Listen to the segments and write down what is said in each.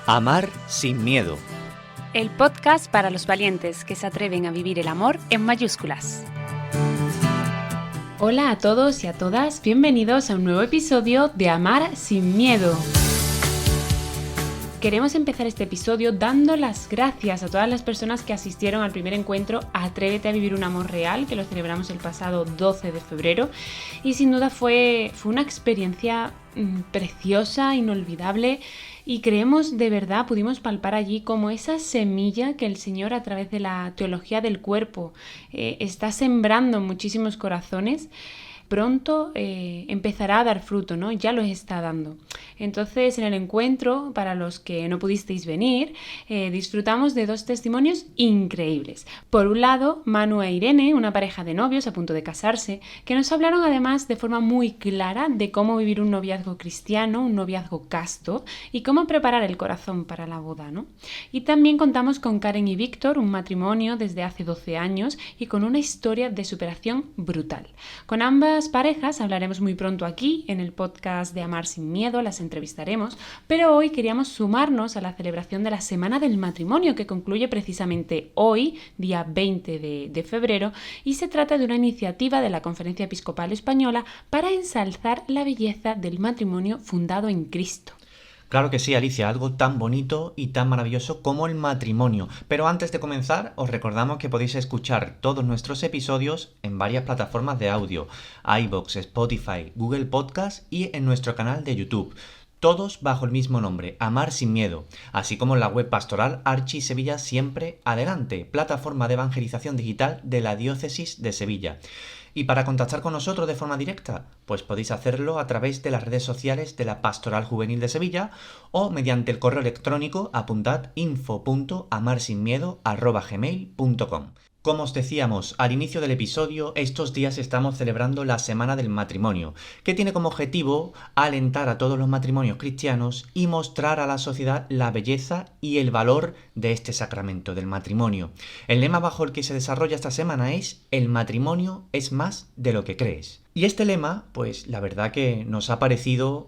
Amar sin miedo. El podcast para los valientes que se atreven a vivir el amor en mayúsculas. Hola a todos y a todas, bienvenidos a un nuevo episodio de Amar sin miedo. Queremos empezar este episodio dando las gracias a todas las personas que asistieron al primer encuentro Atrévete a vivir un amor real, que lo celebramos el pasado 12 de febrero y sin duda fue una experiencia preciosa, inolvidable, y creemos de verdad, pudimos palpar allí como esa semilla que el Señor a través de la teología del cuerpo está sembrando en muchísimos corazones. Pronto empezará a dar fruto, ¿no? Ya lo está dando. Entonces, en el encuentro, para los que no pudisteis venir, disfrutamos de dos testimonios increíbles. Por un lado, Manu e Irene, una pareja de novios a punto de casarse, que nos hablaron además de forma muy clara de cómo vivir un noviazgo cristiano, un noviazgo casto, y cómo preparar el corazón para la boda, ¿no? Y también contamos con Karen y Víctor, un matrimonio desde hace 12 años y con una historia de superación brutal. Con ambas parejas hablaremos muy pronto aquí en el podcast de Amar sin miedo, las entrevistaremos, pero hoy queríamos sumarnos a la celebración de la Semana del Matrimonio que concluye precisamente hoy, día 20 de febrero, y se trata de una iniciativa de la Conferencia Episcopal Española para ensalzar la belleza del matrimonio fundado en Cristo. Claro que sí, Alicia, algo tan bonito y tan maravilloso como el matrimonio. Pero antes de comenzar, os recordamos que podéis escuchar todos nuestros episodios en varias plataformas de audio: iVoox, Spotify, Google Podcast y en nuestro canal de YouTube. Todos bajo el mismo nombre, Amar sin miedo, así como en la web pastoral Archi Sevilla Siempre Adelante, plataforma de evangelización digital de la Diócesis de Sevilla. Y para contactar con nosotros de forma directa, pues podéis hacerlo a través de las redes sociales de la Pastoral Juvenil de Sevilla o mediante el correo electrónico apuntad info.amarsinmiedo@gmail.com. Como os decíamos al inicio del episodio, estos días estamos celebrando la Semana del Matrimonio, que tiene como objetivo alentar a todos los matrimonios cristianos y mostrar a la sociedad la belleza y el valor de este sacramento del matrimonio. El lema bajo el que se desarrolla esta semana es: el matrimonio es más de lo que crees. Y este lema, pues la verdad que nos ha parecido...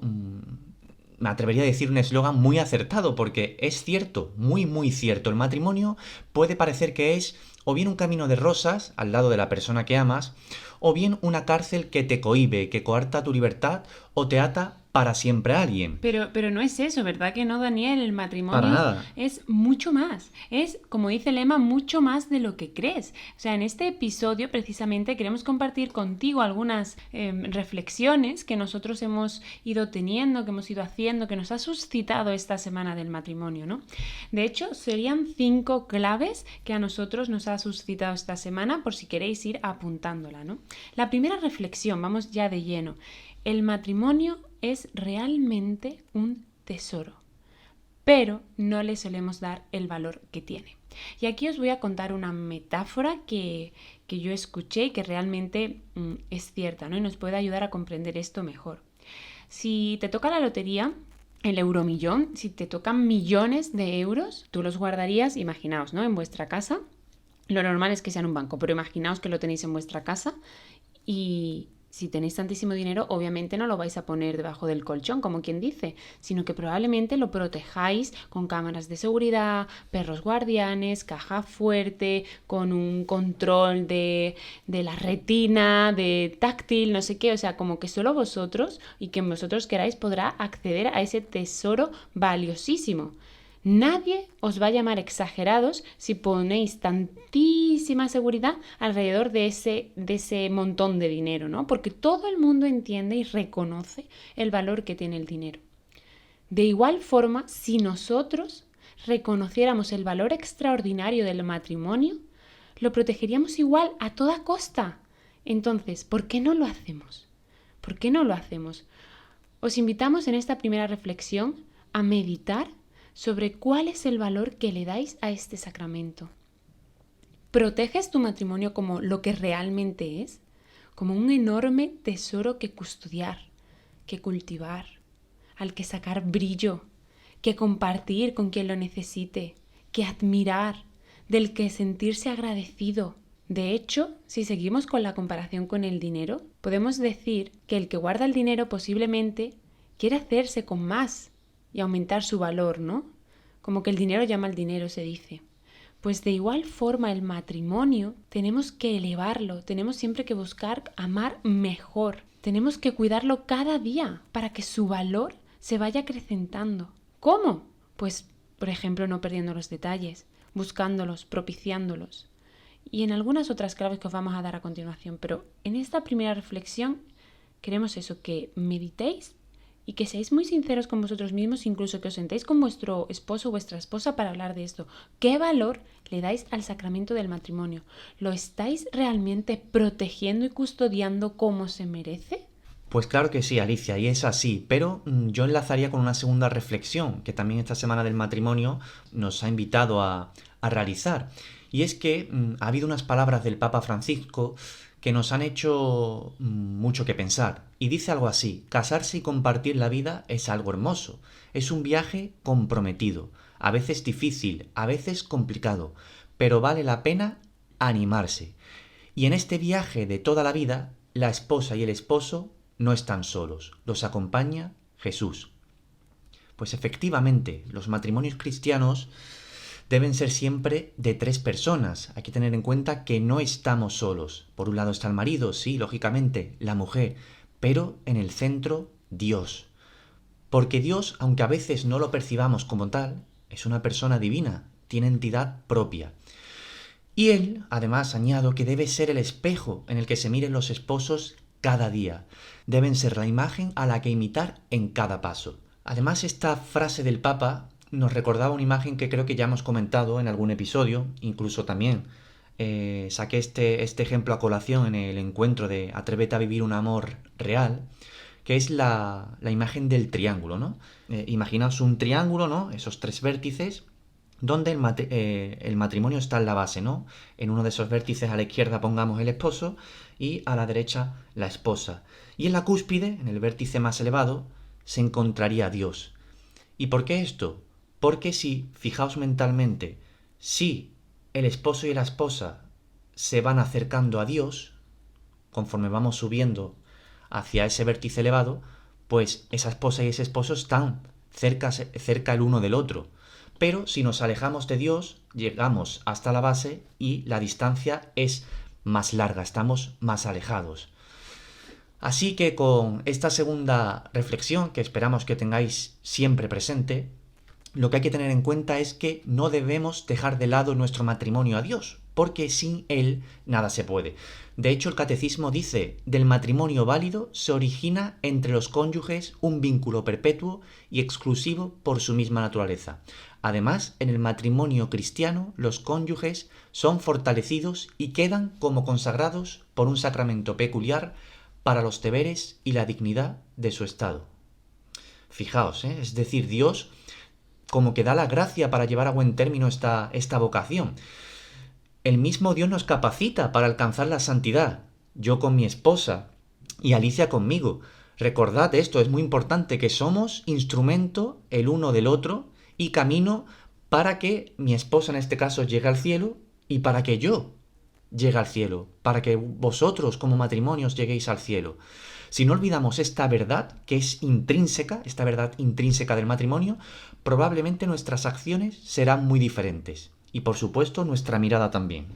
me atrevería a decir un eslogan muy acertado, porque es cierto, muy cierto. El matrimonio puede parecer que es o bien un camino de rosas al lado de la persona que amas, o bien una cárcel que te cohíbe, que coarta tu libertad o te ata para siempre a alguien. Pero no es eso, ¿verdad que no, Daniel? El matrimonio Para nada. es mucho más. Es, como dice el lema, mucho más de lo que crees. O sea, en este episodio precisamente queremos compartir contigo algunas reflexiones que nosotros hemos ido teniendo, que hemos ido haciendo, que nos ha suscitado esta semana del matrimonio, ¿no? De hecho, serían 5 claves que a nosotros nos ha suscitado esta semana, por si queréis ir apuntándola, ¿no? La primera reflexión, vamos ya de lleno. El matrimonio es realmente un tesoro, pero no le solemos dar el valor que tiene. Y aquí os voy a contar una metáfora que yo escuché y que realmente es cierta, ¿no? Y nos puede ayudar a comprender esto mejor. Si te toca la lotería, el euromillón, si te tocan millones de euros, tú los guardarías, imaginaos, ¿no?, en vuestra casa. Lo normal es que sea en un banco, pero imaginaos que lo tenéis en vuestra casa y... si tenéis tantísimo dinero, obviamente no lo vais a poner debajo del colchón, como quien dice, sino que probablemente lo protejáis con cámaras de seguridad, perros guardianes, caja fuerte, con un control de la retina, de táctil, no sé qué, o sea, como que solo vosotros y quien vosotros queráis podrá acceder a ese tesoro valiosísimo. Nadie os va a llamar exagerados si ponéis tantísima seguridad alrededor de ese montón de dinero, ¿no? Porque todo el mundo entiende y reconoce el valor que tiene el dinero. De igual forma, si nosotros reconociéramos el valor extraordinario del matrimonio, lo protegeríamos igual a toda costa. Entonces, ¿por qué no lo hacemos? ¿Por qué no lo hacemos? Os invitamos en esta primera reflexión a meditar sobre cuál es el valor que le dais a este sacramento. ¿Proteges tu matrimonio como lo que realmente es? Como un enorme tesoro que custodiar, que cultivar, al que sacar brillo, que compartir con quien lo necesite, que admirar, del que sentirse agradecido. De hecho, si seguimos con la comparación con el dinero, podemos decir que el que guarda el dinero posiblemente quiere hacerse con más y aumentar su valor, ¿no? como que el dinero llama al dinero, se dice. Pues de igual forma el matrimonio tenemos que elevarlo, tenemos siempre que buscar amar mejor, tenemos que cuidarlo cada día para que su valor se vaya acrecentando. ¿Cómo? Pues, por ejemplo, no perdiendo los detalles, buscándolos, propiciándolos. Y en algunas otras claves que os vamos a dar a continuación, pero en esta primera reflexión queremos eso, que meditéis y que seáis muy sinceros con vosotros mismos, incluso que os sentéis con vuestro esposo o vuestra esposa para hablar de esto. ¿Qué valor le dais al sacramento del matrimonio? ¿Lo estáis realmente protegiendo y custodiando como se merece? Pues claro que sí, Alicia, y es así, pero yo enlazaría con una segunda reflexión que también esta semana del matrimonio nos ha invitado a realizar. Y es que ha habido unas palabras del Papa Francisco que nos han hecho mucho que pensar. Y dice algo así: casarse y compartir la vida es algo hermoso. Es un viaje comprometido, a veces difícil, a veces complicado, pero vale la pena animarse. Y en este viaje de toda la vida, la esposa y el esposo no están solos, los acompaña Jesús. Pues efectivamente, los matrimonios cristianos deben ser siempre de 3 personas. Hay que tener en cuenta que no estamos solos. Por un lado está el marido, sí, lógicamente, la mujer, pero en el centro Dios. Porque Dios, aunque a veces no lo percibamos como tal, es una persona divina, tiene entidad propia. Y Él, además, añado que debe ser el espejo en el que se miren los esposos cada día. Deben ser la imagen a la que imitar en cada paso. Además, esta frase del Papa nos recordaba una imagen que creo que ya hemos comentado en algún episodio, incluso también saqué este ejemplo a colación en el encuentro de Atrévete a vivir un amor real, que es la imagen del triángulo, ¿no? Imaginaos un triángulo, ¿no? Esos 3 vértices, donde el matrimonio está en la base, ¿no? En uno de esos vértices a la izquierda pongamos el esposo y a la derecha la esposa. Y en la cúspide, en el vértice más elevado, se encontraría Dios. ¿Y por qué esto? Porque si, fijaos mentalmente, si el esposo y la esposa se van acercando a Dios, conforme vamos subiendo hacia ese vértice elevado, pues esa esposa y ese esposo están cerca el uno del otro. Pero si nos alejamos de Dios, llegamos hasta la base y la distancia es más larga, estamos más alejados. Así que con esta segunda reflexión, que esperamos que tengáis siempre presente, lo que hay que tener en cuenta es que no debemos dejar de lado nuestro matrimonio a Dios, porque sin Él nada se puede. De hecho, el Catecismo dice: del matrimonio válido se origina entre los cónyuges un vínculo perpetuo y exclusivo por su misma naturaleza. Además, en el matrimonio cristiano, los cónyuges son fortalecidos y quedan como consagrados por un sacramento peculiar para los deberes y la dignidad de su estado. Fijaos, es decir, Dios como que da la gracia para llevar a buen término esta vocación. El mismo Dios nos capacita para alcanzar la santidad. Yo con mi esposa y Alicia conmigo. Recordad esto, es muy importante, que somos instrumento el uno del otro y camino para que mi esposa en este caso llegue al cielo y para que yo llegue al cielo, para que vosotros como matrimonios lleguéis al cielo. Si no olvidamos esta verdad que es intrínseca, esta verdad intrínseca del matrimonio, probablemente nuestras acciones serán muy diferentes. Y por supuesto nuestra mirada también.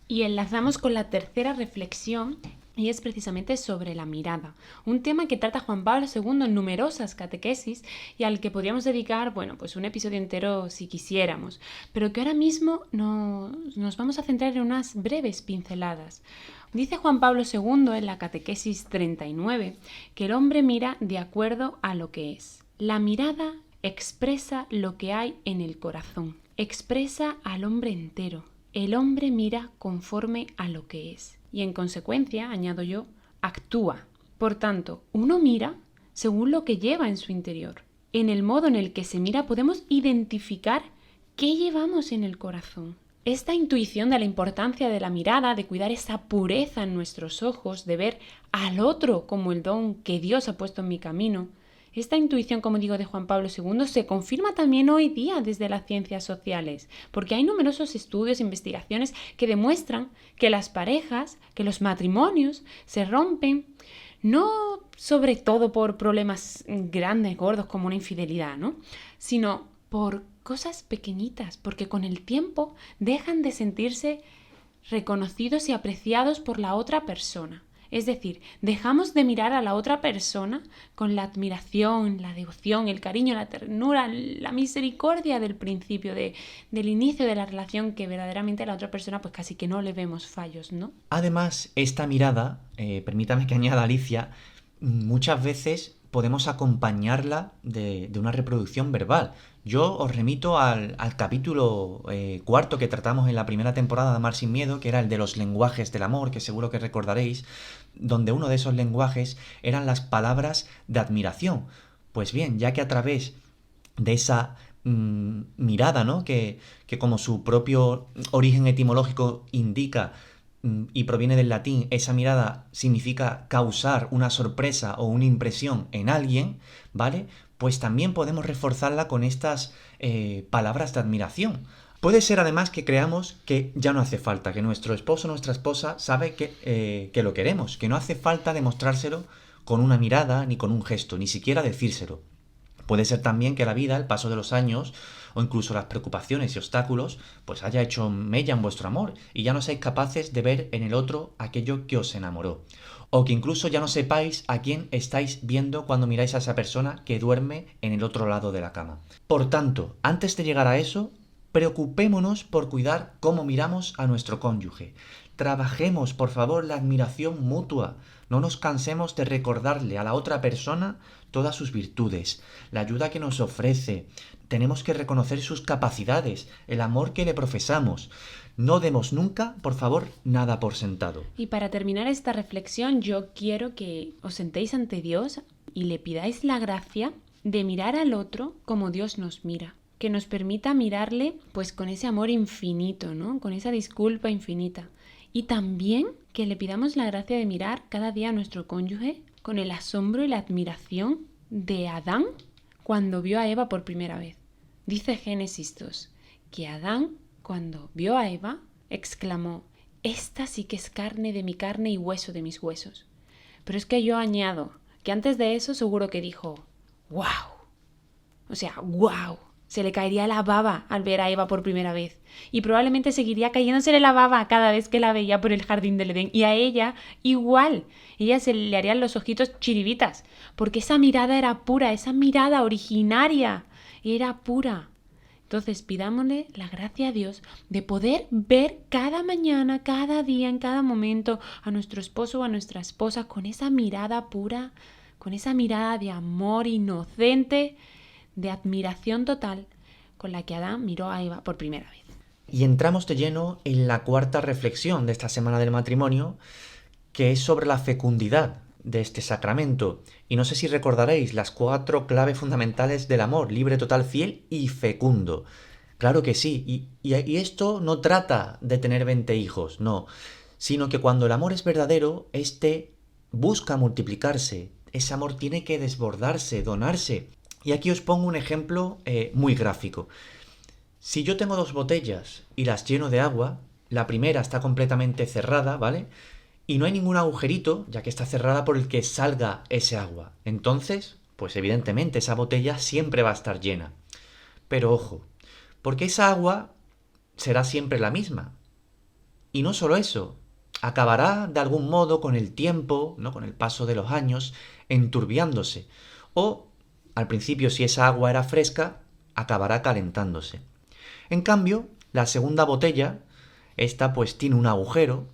Y enlazamos con la tercera reflexión, y es precisamente sobre la mirada. Un tema que trata Juan Pablo II en numerosas catequesis y al que podríamos dedicar, pues un episodio entero si quisiéramos. Pero que ahora mismo nos vamos a centrar en unas breves pinceladas. Dice Juan Pablo II en la catequesis 39 que el hombre mira de acuerdo a lo que es. La mirada expresa lo que hay en el corazón, expresa al hombre entero. El hombre mira conforme a lo que es y en consecuencia, añado yo, actúa. Por tanto, uno mira según lo que lleva en su interior. En el modo en el que se mira podemos identificar qué llevamos en el corazón. Esta intuición de la importancia de la mirada, de cuidar esa pureza en nuestros ojos, de ver al otro como el don que Dios ha puesto en mi camino, esta intuición, como digo, de Juan Pablo II se confirma también hoy día desde las ciencias sociales, porque hay numerosos estudios e investigaciones que demuestran que las parejas, que los matrimonios se rompen no sobre todo por problemas grandes, gordos como una infidelidad, ¿no? Sino por cosas pequeñitas, porque con el tiempo dejan de sentirse reconocidos y apreciados por la otra persona. Es decir, dejamos de mirar a la otra persona con la admiración, la devoción, el cariño, la ternura, la misericordia del principio, del inicio de la relación, que verdaderamente a la otra persona pues casi que no le vemos fallos, ¿no? Además, esta mirada, permítame que añada Alicia, muchas veces podemos acompañarla de una reproducción verbal. Yo os remito al capítulo cuarto que tratamos en la primera temporada de Amar sin Miedo, que era el de los lenguajes del amor, que seguro que recordaréis, donde uno de esos lenguajes eran las palabras de admiración. Pues bien, ya que a través de esa mirada, ¿no? Que como su propio origen etimológico indica, y proviene del latín, esa mirada significa causar una sorpresa o una impresión en alguien, ¿vale? Pues también podemos reforzarla con estas palabras de admiración. Puede ser además que creamos que ya no hace falta, que nuestro esposo o nuestra esposa sabe que lo queremos, que no hace falta demostrárselo con una mirada ni con un gesto, ni siquiera decírselo. Puede ser también que la vida, el paso de los años, o incluso las preocupaciones y obstáculos, pues haya hecho mella en vuestro amor y ya no seáis capaces de ver en el otro aquello que os enamoró. O que incluso ya no sepáis a quién estáis viendo cuando miráis a esa persona que duerme en el otro lado de la cama. Por tanto, antes de llegar a eso, preocupémonos por cuidar cómo miramos a nuestro cónyuge. Trabajemos, por favor, la admiración mutua. No nos cansemos de recordarle a la otra persona todas sus virtudes, la ayuda que nos ofrece. Tenemos que reconocer sus capacidades, el amor que le profesamos. No demos nunca, por favor, nada por sentado. Y para terminar esta reflexión, yo quiero que os sentéis ante Dios y le pidáis la gracia de mirar al otro como Dios nos mira. Que nos permita mirarle pues con ese amor infinito, ¿no? Con esa disculpa infinita. Y también que le pidamos la gracia de mirar cada día a nuestro cónyuge con el asombro y la admiración de Adán cuando vio a Eva por primera vez. Dice Génesis 2 que Adán, cuando vio a Eva, exclamó: «Esta sí que es carne de mi carne y hueso de mis huesos». Pero es que yo añado que antes de eso seguro que dijo: «¡Wow!». O sea, ¡wow! Se le caería la baba al ver a Eva por primera vez. Y probablemente seguiría cayéndosele la baba cada vez que la veía por el jardín del Edén. Y a ella igual. Ella se le harían los ojitos chiribitas. Porque esa mirada era pura, esa mirada originaria era pura. Entonces pidámosle la gracia a Dios de poder ver cada mañana, cada día, en cada momento a nuestro esposo o a nuestra esposa con esa mirada pura, con esa mirada de amor inocente, de admiración total con la que Adán miró a Eva por primera vez. Y entramos de lleno en la cuarta reflexión de esta semana del matrimonio, que es sobre la fecundidad de este sacramento. Y no sé si recordaréis las 4 claves fundamentales del amor: libre, total, fiel y fecundo. Claro que sí, y esto no trata de tener 20 hijos, no, sino que cuando el amor es verdadero, este busca multiplicarse, ese amor tiene que desbordarse, donarse. Y aquí os pongo un ejemplo muy gráfico. Si yo tengo 2 botellas y las lleno de agua, la primera está completamente cerrada, ¿vale? Y no hay ningún agujerito, ya que está cerrada, por el que salga ese agua. Entonces, pues evidentemente esa botella siempre va a estar llena. Pero ojo, porque esa agua será siempre la misma. Y no solo eso, acabará de algún modo con el tiempo, ¿no? Con el paso de los años, enturbiándose. O al principio, si esa agua era fresca, acabará calentándose. En cambio, la segunda botella, esta pues tiene un agujero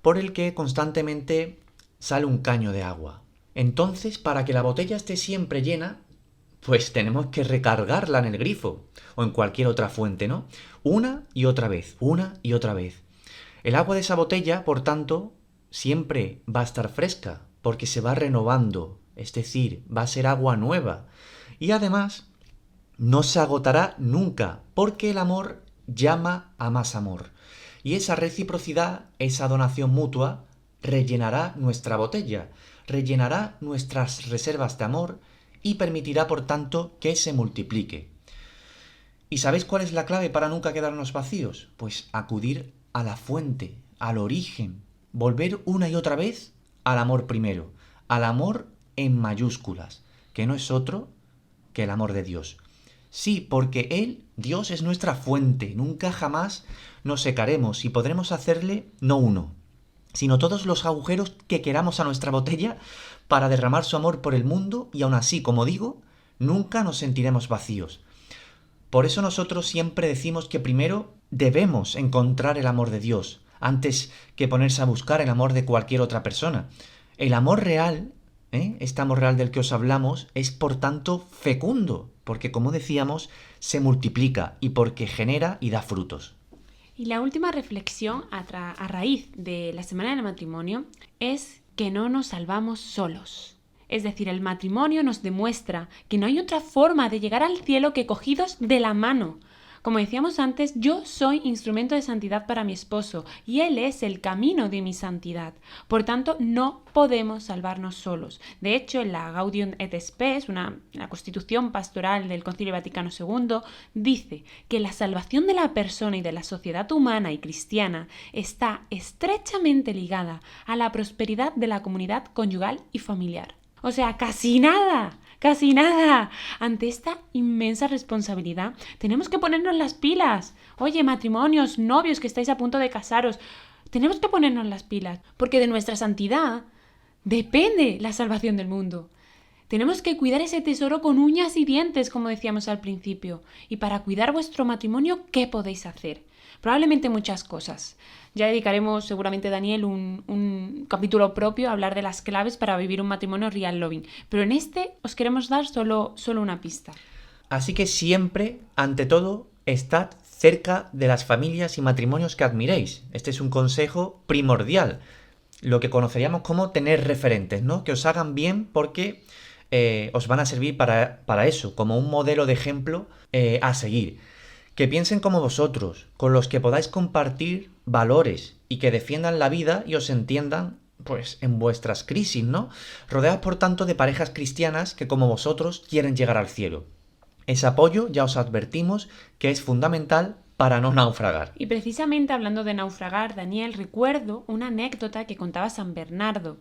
por el que constantemente sale un caño de agua. Entonces, para que la botella esté siempre llena, pues tenemos que recargarla en el grifo o en cualquier otra fuente, ¿no? Una y otra vez, una y otra vez. El agua de esa botella, por tanto, siempre va a estar fresca porque se va renovando, es decir, va a ser agua nueva. Y además, no se agotará nunca, porque el amor llama a más amor. Y esa reciprocidad, esa donación mutua, rellenará nuestra botella, rellenará nuestras reservas de amor y permitirá, por tanto, que se multiplique. ¿Y sabéis cuál es la clave para nunca quedarnos vacíos? Pues acudir a la fuente, al origen, volver una y otra vez al amor primero, al amor en mayúsculas, que no es otro que el amor de Dios. Sí, porque Él, Dios, es nuestra fuente. Nunca jamás nos secaremos y podremos hacerle no uno, sino todos los agujeros que queramos a nuestra botella para derramar su amor por el mundo y aún así, como digo, nunca nos sentiremos vacíos. Por eso nosotros siempre decimos que primero debemos encontrar el amor de Dios, antes que ponerse a buscar el amor de cualquier otra persona. El amor real, este amor real del que os hablamos, es por tanto fecundo, porque como decíamos, se multiplica y porque genera y da frutos. Y la última reflexión a raíz de la Semana del Matrimonio es que no nos salvamos solos. Es decir, el matrimonio nos demuestra que no hay otra forma de llegar al cielo que cogidos de la mano. Como decíamos antes, yo soy instrumento de santidad para mi esposo y él es el camino de mi santidad. Por tanto, no podemos salvarnos solos. De hecho, en la Gaudium et Spes, la constitución pastoral del Concilio Vaticano II, dice que la salvación de la persona y de la sociedad humana y cristiana está estrechamente ligada a la prosperidad de la comunidad conyugal y familiar. O sea, casi nada. Casi nada. Ante esta inmensa responsabilidad, tenemos que ponernos las pilas. Oye, matrimonios, novios que estáis a punto de casaros, tenemos que ponernos las pilas, porque de nuestra santidad depende la salvación del mundo. Tenemos que cuidar ese tesoro con uñas y dientes, como decíamos al principio. Y para cuidar vuestro matrimonio, ¿qué podéis hacer? Probablemente muchas cosas. Ya dedicaremos seguramente, Daniel, un capítulo propio a hablar de las claves para vivir un matrimonio real loving. Pero en este os queremos dar solo una pista. Así que siempre, ante todo, estad cerca de las familias y matrimonios que admiréis. Este es un consejo primordial. Lo que conoceríamos como tener referentes, ¿no? Que os hagan bien porque os van a servir para eso, como un modelo de ejemplo a seguir. Que piensen como vosotros, con los que podáis compartir valores y que defiendan la vida y os entiendan, pues, en vuestras crisis, ¿no? Rodeados, por tanto, de parejas cristianas que, como vosotros, quieren llegar al cielo. Ese apoyo, ya os advertimos, que es fundamental para no naufragar. Y precisamente hablando de naufragar, Daniel, recuerdo una anécdota que contaba San Bernardo.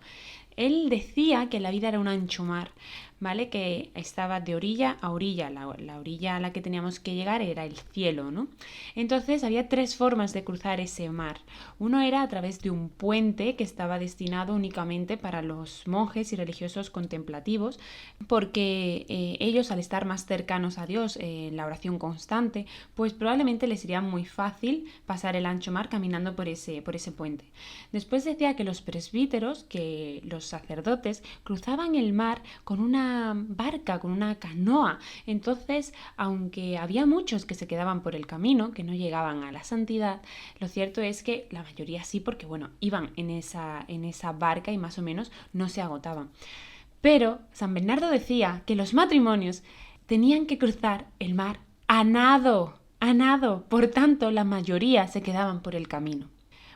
Él decía que la vida era un ancho mar, ¿vale? Que estaba de orilla a orilla. La orilla a la que teníamos que llegar era el cielo, ¿no? Entonces había 3 formas de cruzar ese mar. Uno era a través de un puente que estaba destinado únicamente para los monjes y religiosos contemplativos, porque ellos, al estar más cercanos a Dios en la oración constante, pues probablemente les sería muy fácil pasar el ancho mar caminando por ese puente. Después decía que los presbíteros, que los sacerdotes, cruzaban el mar con una barca, con una canoa. Entonces, aunque había muchos que se quedaban por el camino, que no llegaban a la santidad, lo cierto es que la mayoría sí, porque bueno, iban en esa barca y más o menos no se agotaban. Pero San Bernardo decía que los matrimonios tenían que cruzar el mar a nado, por tanto la mayoría se quedaban por el camino.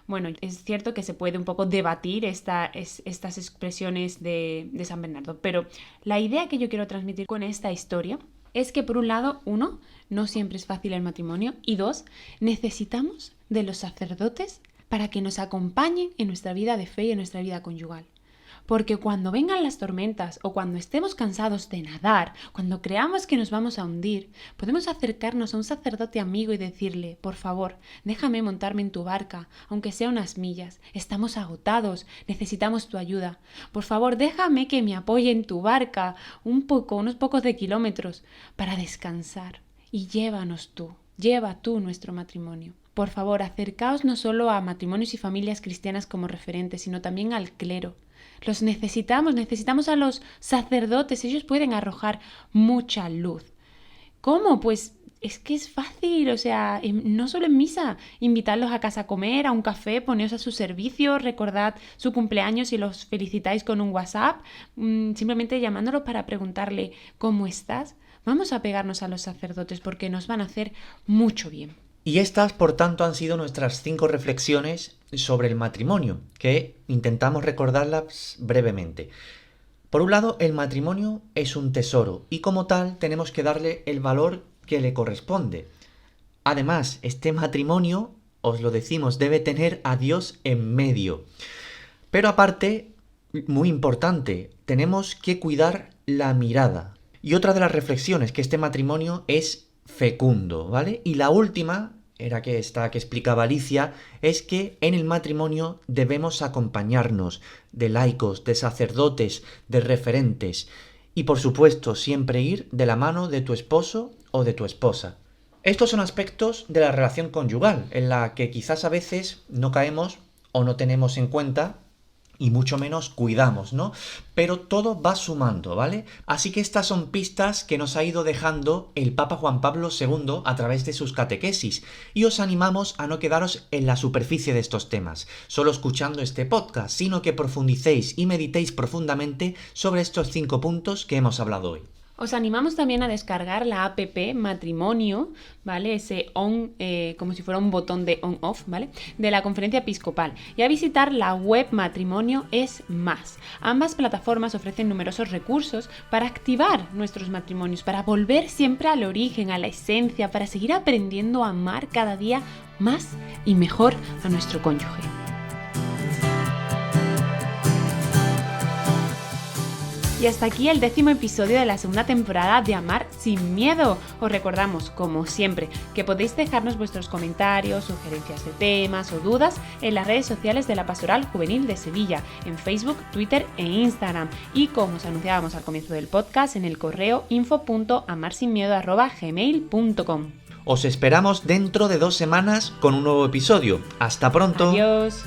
Bueno, es cierto que se puede un poco debatir estas expresiones de San Bernardo, pero la idea que yo quiero transmitir con esta historia es que, por un lado, 1, no siempre es fácil el matrimonio, y 2, necesitamos de los sacerdotes para que nos acompañen en nuestra vida de fe y en nuestra vida conyugal. Porque cuando vengan las tormentas o cuando estemos cansados de nadar, cuando creamos que nos vamos a hundir, podemos acercarnos a un sacerdote amigo y decirle: por favor, déjame montarme en tu barca, aunque sea unas millas. Estamos agotados, necesitamos tu ayuda. Por favor, déjame que me apoye en tu barca unos pocos de kilómetros para descansar. Y lleva tú nuestro matrimonio. Por favor, acercaos no solo a matrimonios y familias cristianas como referentes, sino también al clero. Los necesitamos a los sacerdotes, ellos pueden arrojar mucha luz. ¿Cómo? Pues es que es fácil, o sea, no solo en misa, invitarlos a casa a comer, a un café, poneros a su servicio, recordad su cumpleaños y los felicitáis con un WhatsApp, simplemente llamándolos para preguntarle ¿cómo estás? Vamos a pegarnos a los sacerdotes porque nos van a hacer mucho bien. Y estas, por tanto, han sido nuestras 5 reflexiones sobre el matrimonio, que intentamos recordarlas brevemente. Por un lado, el matrimonio es un tesoro y como tal tenemos que darle el valor que le corresponde. Además, este matrimonio, os lo decimos, debe tener a Dios en medio. Pero aparte, muy importante, tenemos que cuidar la mirada. Y otra de las reflexiones que este matrimonio es fecundo, ¿vale? Y la última, era que esta que explicaba Alicia, es que en el matrimonio debemos acompañarnos de laicos, de sacerdotes, de referentes y por supuesto siempre ir de la mano de tu esposo o de tu esposa. Estos son aspectos de la relación conyugal en la que quizás a veces no caemos o no tenemos en cuenta y mucho menos cuidamos, ¿no? Pero todo va sumando, ¿vale? Así que estas son pistas que nos ha ido dejando el Papa Juan Pablo II a través de sus catequesis y os animamos a no quedaros en la superficie de estos temas, solo escuchando este podcast, sino que profundicéis y meditéis profundamente sobre estos 5 puntos que hemos hablado hoy. Os animamos también a descargar la app Matrimonio, ¿vale? Ese on, como si fuera un botón de on-off, ¿vale? De la Conferencia Episcopal y a visitar la web Matrimonio es Más. Ambas plataformas ofrecen numerosos recursos para activar nuestros matrimonios, para volver siempre al origen, a la esencia, para seguir aprendiendo a amar cada día más y mejor a nuestro cónyuge. Y hasta aquí el 10º episodio de la segunda temporada de Amar sin Miedo. Os recordamos, como siempre, que podéis dejarnos vuestros comentarios, sugerencias de temas o dudas en las redes sociales de la Pastoral Juvenil de Sevilla, en Facebook, Twitter e Instagram. Y como os anunciábamos al comienzo del podcast, en el correo info.amarsinmiedo@gmail.com. Os esperamos dentro de 2 semanas con un nuevo episodio. ¡Hasta pronto! Adiós.